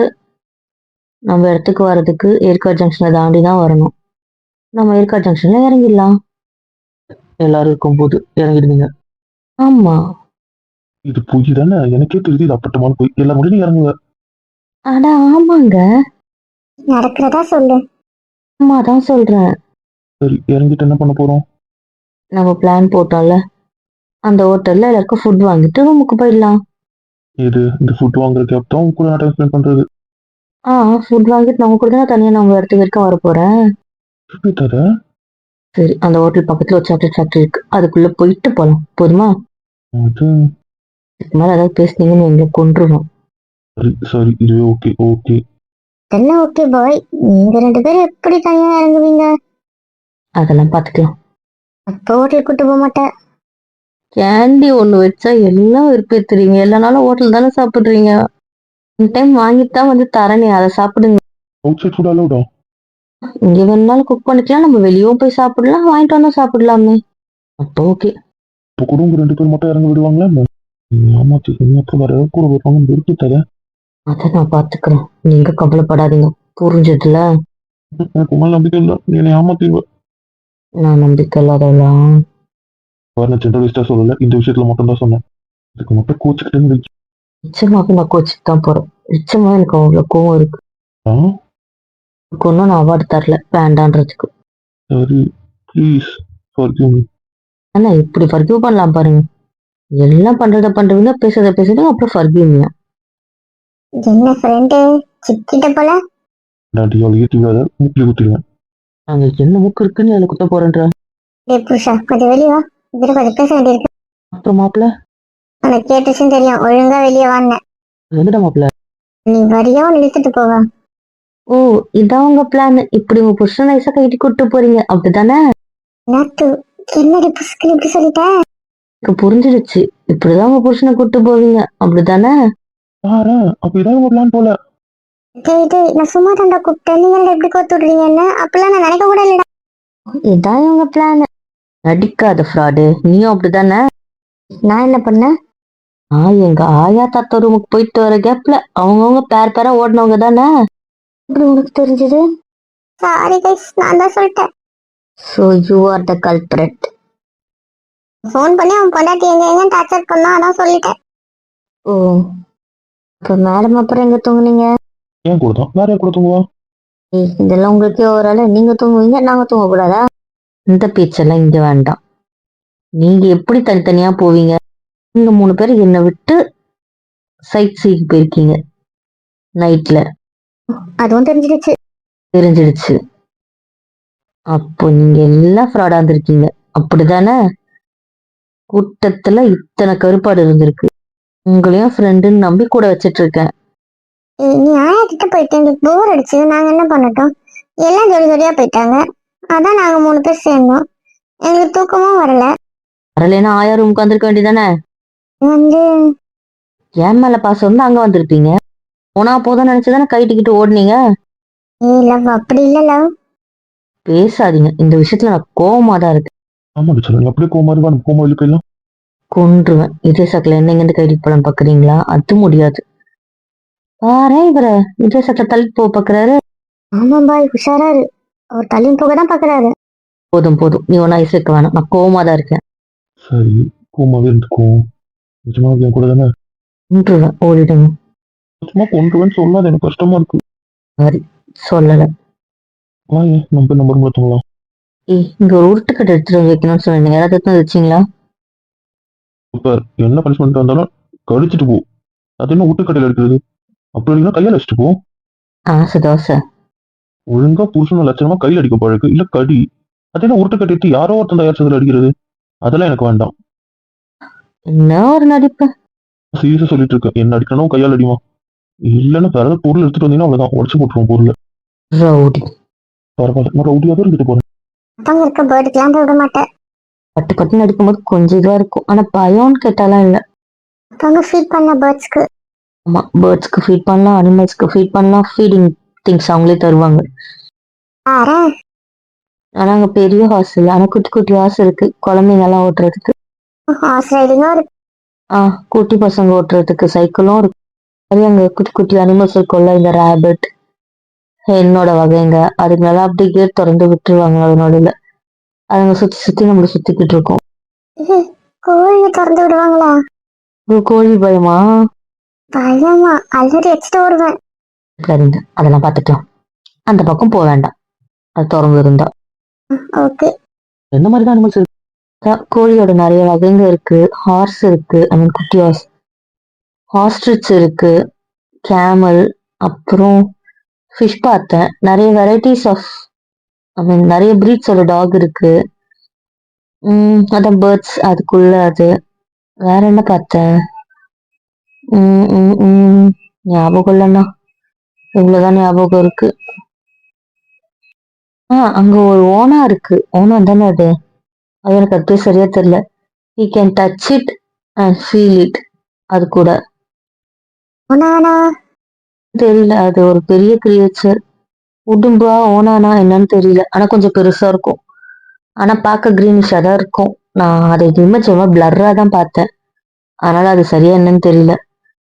நம்ம இடத்துக்கு வர்றதுக்கு ஏற்காடு ஜங்ஷனை தாண்டி தான் வரணும். நம்ம ஏற்காடு ஜங்ஷன்ல இறங்கிடலாம். எல்லாரும் இருக்கும்போது இறங்கிடுவீங்க. ஆமா. இது பொய் தானே, எனக்கே தெரியுது இது அப்பட்டமான பொய். எல்லா முடியும் இறங்குவ. அட ஆமாங்க, நடக்கிறதா சொல்லு. அம்மா தான் சொல்றேன். சரி, இறங்கிட்டு என்ன பண்ண போறோம்? நம்ம பிளான் போட்டோம்ல, அந்த ஹோட்டல்ல எல்லாருக்கும் ஃபுட் வாங்கிட்டு ரூமுக்கு போயிடலாம். இது இந்த ஃபுட் வாங்குற கேப் தான் கூட டைம் ஸ்பெண்ட் பண்றது. ஃபுட் வாங்கிட்டு நம்ம கூட தான் தனியா நம்ம இடத்துக்கு வரைக்கும் வர போறேன். சரி, அந்த ஹோட்டல் பக்கத்துல ஒரு சாக்லேட் ஃபேக்டரி இருக்கு, அதுக்குள்ள போயிட்டு போலாம். போதுமா? அது இதுக்கு மேல ஏதாவது பேசுனீங்கன்னு எங்களை கொன்றுவோம். சரி சரி, இதுவே ஓகே ஓகே. என்ன ஓகே பாய், நீங்க 2 பேரும் எப்படி தனியா இறங்குவீங்க? அதெல்லாம் பாத்துக்கலாம். அப்போ ஹோட்டல் கூட்டு போக மாட்டேன். கேண்டி ஒண்ணு வச்சா எல்லாம் விருப்பத்துறீங்க. எல்லா நாளும் ஹோட்டல் தானே சாப்பிடுறீங்க. டைம் வாங்கிட்டு தான் வந்து தரேனே, அதை சாப்பிடுங்க. அவுட் சைட் ஃபுட் அலௌடா? இங்க வேணும்னாலும் குக் பண்ணிக்கலாம், நம்ம வெளியும் போய் சாப்பிடலாம், வாங்கிட்டு வந்தா சாப்பிடலாமே. அப்போ ஓகே. இப்போ கூட உங்க 2 பேர் மட்டும் இறங்க விடுவாங்களா? ஆமாச்சு, அப்புறம் வர கூட வருவாங்க நிறுத்தி தரேன். அதை நான் பாத்துக்கிறேன், நீங்க கவலைப்படாதீங்க. புரிஞ்சதுல? எனக்கு உங்க நம்பிக்கை இல்லை, நீ என்னை ஏமாத்திடுவ. நான் நம்பிக்கை இல்லாதவளா? நான் ஜென்ரலிஸ்டா சொல்லல, இந்த விஷயத்துல மட்டும் தான் சொன்னேன். இதுக்கு மட்டும் கோச்சுக்கிட்டு நிச்சயமாக நான் கோச்சுக்கு தான் போறேன். நிச்சயமா எனக்கு அவ்வளோ கோவம் இருக்கு. ஆ எனக்கு ஒன்றும் நான் அவார்டு தரல வேண்டான்றதுக்கு. சரி ப்ளீஸ் forgive me. ஆனா இப்படி ஃபர்கியூ பண்ணலாம் பாருங்க. எல்லாம் பண்றத பண்றீங்க, பேசுறத பேசுறீங்க, அப்புறம் ஃபர்கியூமியா. என்ன ஃப்ரெண்டு சிக்கிட்ட போல. டாடி அவளை ஏற்றி விடாத மூக்கில் ஊற்றிடுவேன். அங்க என்ன முக்கு இருக்குன்னு அதில் குத்த போறேன்ற. டேய் புருஷா கொஞ்சம் வெளியே வா. இதுல கொஞ்சம் பேச வேண்டியிருக்கு. அப்புறம் மாப்பிள்ள உனக்கு கேட்டுச்சுன்னு தெரியும், ஒழுங்கா வெளியே வான்னு. எங்கடா மாப்பிள்ள? நீ வரியா இழுத்துட்டு போவ. ஓ, இதான் உங்க பிளான். இப்படி உங்க புருஷன் நைஸா கைட்டு கூட்டு போறீங்க அப்படித்தானே? நாத்து என்னடி புஸ்குன்னு இப்படி சொல்லிட்ட? எனக்கு புரிஞ்சிடுச்சு. இப்படிதான் உங்க புருஷனை கூட்டு போவீங்க அப்படித்தானே? பாரு அப்ப இதான் உங்க பிளான் போல. டேய் நான் சும்மா தாண்டா கூப்பிட்டேன், நீங்க எப்படி கோத்து விடுறீங்க என்ன? அப்பெல்லாம் நான் நினைக்க கூட இல்லடா. இதான் உங்க பிளான். நடிக்காத ஃப்ராடு. நீயும் அப்படித்தானே? நான் என்ன பண்ணேன்? எங்க ஆயா தாத்தா ரூமுக்கு போயிட்டு வர கேப்ல அவங்கவுங்க பேர் பேரா ஓடினவங்க தானே? இப்படி உனக்கு தெரிஞ்சது? சாரி கைஸ், நான் தான் சொல்லிட்டேன். So you are the culprit. Phone பண்ணி அவன் பொண்டாட்டி எங்க டார்ச்சர் பண்ணா, அதான் சொல்லிட்டேன். ஓ, இப்போ மேடம் அப்புறம் எங்க தூங்குனீங்க? ஏன் கூட தான் வேற யார் கூட தூங்குவா? இதெல்லாம் உங்களுக்கே ஒரு நீங்க தூங்குவீங்க, நாங்க தூங்கக்கூடாதா? இந்த பேச்செல்லாம் இங்க வேண்டாம். நீங்க எப்படி தனித்தனியா போவீங்க? நீங்க 3 பேர் என்னை விட்டு சைட் சீக்கு போயிருக்கீங்க நைட்ல. அதுவும் தெரிஞ்சிடுச்சு. தெரிஞ்சிடுச்சு. அப்போ நீங்க எல்லாம் ஃப்ராடா இருந்திருக்கீங்க அப்படிதானே? கூட்டத்துல இத்தனை கருப்பாடு இருந்திருக்கு. உங்களையும் ஃப்ரெண்டுன்னு நம்பி கூட வச்சிட்டு இருக்கேன். நீ ஆயா கிட்ட போயிட்டு எங்களுக்கு போர் அடிச்சு நாங்க என்ன பண்ணட்டும்? எல்லாம் ஜோடி ஜோடியா போயிட்டாங்க, அதான் நாங்க 3 பேர் சேர்ந்தோம். எங்களுக்கு தூக்கமும் வரல. வரலைன்னா ஆயா ரூமுக்கு வந்திருக்க வேண்டியதானே? வந்து என் மேல பாசம் வந்து அங்க வந்திருப்பீங்க. போனா போதும்னு நினைச்சுதானே கைட்டிக்கிட்டு ஓடுனீங்க. லவ் அப்படி இல்ல லவ். பேசாதீங்க. இந்த விஷயத்துல நான் கோவமா தான் இருக்கு. ஆமா டீச்சர் நீங்க அப்படியே கோமா இருவா நம்ம கோமா வெளியே போயிடலாம். கொன்றுவேன். விஜய் சக்கல என்ன இருந்து கைட்டு படம் பாக்குறீங்களா? அது முடியாது. பாரு இவர விஜய் சக்கல தள்ளி போ பாக்குறாரு. ஆமா பாய் உஷாரா இரு, அவர் தள்ளியும் போக தான் பாக்குறாரு. போதும் போதும், நீ ஒன்னும் ஐஸ் வைக்க வேணாம். நான் கோவமா தான் இருக்கேன். சரி கோமாவே இருந்துக்கும். நிஜமா என் கூட தானே? கொன்றுவேன். ஓடிடுங்க. சும்மா கொண்டுவேன்னு சொல்லாத எனக்கு கஷ்டமா இருக்கு. சரி, சொல்லல. வாங்க நம்ம நம்பர் மாத்தலாம். இங்க ஒரு உருட்டுக்கட்டை எடுத்துட்டு வந்து வைக்கணும்னு சொன்னீங்க. யாராவது எடுத்து வந்து வச்சீங்களா? சூப்பர் என்ன பனிஷ்மெண்ட் வந்தாலும் கடிச்சிட்டு போ. அது என்ன ஊட்டுக்கடையில் எடுக்கிறது? அப்படி இல்லைன்னா கையால் வச்சுட்டு போ. ஆசை தோசை. ஒழுங்கா புருஷன லட்சணமா கையில் அடிக்க பழகு இல்ல கடி. அது என்ன உருட்டுக்கட்டை எடுத்து யாரோ ஒருத்தன் தயாரிச்சதுல அடிக்கிறது? அதெல்லாம் எனக்கு வேண்டாம். என்ன ஒரு நடிப்பு. சீரியஸா சொல்லிட்டு இருக்கேன். என்ன அடிக்கணும் கையால் அடிமா. இல்லைன்னா வேற ஏதாவது பொருள் எடுத்துட்டு வந்தீங்கன்னா அவ்வளவுதான் உடச்சு போட்டுருவோம் பொருள். ரவுடி. பரவாயில்ல நான் ரவுடியாவே இருந்துட்டு போறேன். அப்பங்க இருக்க பேர்டுக்கெல்லாம் போய் விட மாட்டேன். பட்டு பட்டு நடிக்கும்போது கொஞ்சம் இதுவா இருக்கும். ஆனா பயம்னு கேட்டாலாம் இல்ல. அப்பங்க ஃபீட் பண்ண பேர்ட்ஸ்க்கு. ஆமா, பேர்ட்ஸ்க்கு ஃபீட் பண்ணலாம், அனிமல்ஸ்க்கு ஃபீட் பண்ணலாம். ஃபீடிங் திங்ஸ் அவங்களே தருவாங்க. ஆரா ஆனா அங்க பெரிய ஹாஸ்டல். ஆனா குட்டி குட்டி ஹாஸ் இருக்கு குழந்தைங்க எல்லாம் ஓட்டுறதுக்கு. ஹார்ஸ் ரைடிங்கும் இருக்கு. குட்டி பசங்க ஓட்டுறதுக்கு சைக்கிளும் இருக்கு. அதே அங்க குட்டி குட்டி அனிமல்ஸ் இருக்கும்ல, இந்த ரேபிட், என்னோட வகைங்க, அதுங்கெல்லாம் அப்படியே கேட் திறந்து விட்டுருவாங்க. அதனோட இல்ல அதுங்க சுத்தி சுத்தி நம்மள சுத்திக்கிட்டு இருக்கோம். கோழியை திறந்து விடுவாங்களா? கோழி பயமா? பயமா? அலறி வச்சுட்டு ஓடுவேன். சரிங்க, அதெல்லாம் பார்த்துக்கலாம். அந்த பக்கம் போக வேண்டாம், அது திறந்து இருந்தா. ஓகே. என்ன மாதிரி தான் அனிமல்ஸ் இருக்கு? கோழியோட நிறைய வகைங்க இருக்கு. ஹார்ஸ் இருக்கு, ஐ மீன் குட்டி ஹார்ஸ். ஹாஸ்ட்ரிச் இருக்கு, கேமல், அப்புறம் ஃபிஷ் பார்த்தேன். நிறைய வெரைட்டிஸ் ஆஃப், ஐ மீன் நிறைய பிரீட்ஸோட டாக் இருக்கு. அதான் பேர்ட்ஸ் அதுக்குள்ள அது. வேற என்ன பார்த்தேன்? ஞாபகம் இல்லைண்ணா. இவ்வளவுதான் ஞாபகம் இருக்கு. அங்க ஒரு ஓனா இருக்கு. ஓனா தானே அது? அது எனக்கு அது பேர் சரியா தெரியல. You can touch it and feel it. அது கூட ஓனானா? தெரியல. அது ஒரு பெரிய கிரியேச்சர். உடும்பா ஓனானா என்னன்னு தெரியல. ஆனா கொஞ்சம் பெருசா இருக்கும். ஆனா பார்க்க கிரீனிஷா தான் இருக்கும். நான் அதை இமேஜ் ரொம்ப பிளர்ரா தான் பார்த்தேன். அதனால அது சரியா என்னன்னு தெரியல.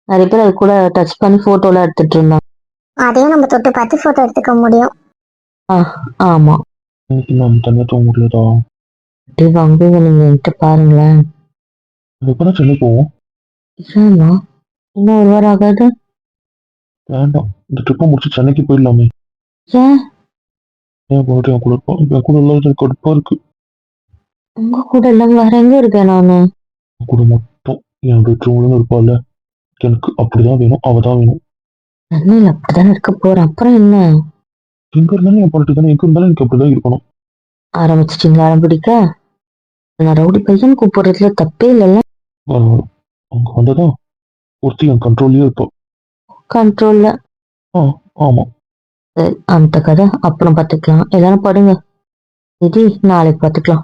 நிறைய பேர் அது கூட டச் பண்ணி போட்டோலாம் எடுத்துட்டு இருந்தாங்க. அதையும் நம்ம தொட்டு பார்த்து போட்டோ எடுத்துக்க முடியும். ஆமா. நம்ம தனியா தூங்க முடியாதா? வாங்க, நீங்க என்கிட்ட பாருங்களேன். எப்பதான் சென்னை போவோம்? ஏம்மா இன்னும் ஒரு வாரம் ஆகாது? வேண்டாம், இந்த ட்ரிப்பை முடிச்சு சென்னைக்கு போயிடலாமே. ஏன் என் பொண்ணு என் கூட இருப்பான், என் கூட இல்லாத எனக்கு கடுப்பா இருக்கு. உங்க கூட இல்லாம வேற எங்க இருக்கேன் நானு? என் கூட மட்டும் என் பெட்ரூம்ல இருப்பாள். எனக்கு அப்படிதான் வேணும், அவ தான் வேணும். சென்னையில அப்படித்தானே இருக்க போறேன், அப்புறம் என்ன? எங்க இருந்தாலும் என் பொண்ணு தானே, எங்க இருந்தாலும் எனக்கு அப்படிதான் இருக்கணும். ஆரம்பிச்சிட்டீங்களா ஆரம்பிடிக்க? நான் ரவுடி பையன் கூப்பிடுறதுல தப்பே இல்லைல்ல. அவங்க வந்ததான் ஒருத்தி என் கண்ட்ரோல்லயே இருப்பா. கண்ட்ரோல்ல. ஆ, ஆமா. சரி, அந்த கதை அப்புறம் பார்த்துக்கலாம். எல்லாரும் படுங்க. சரி, நாளைக்கு பார்த்துக்கலாம்.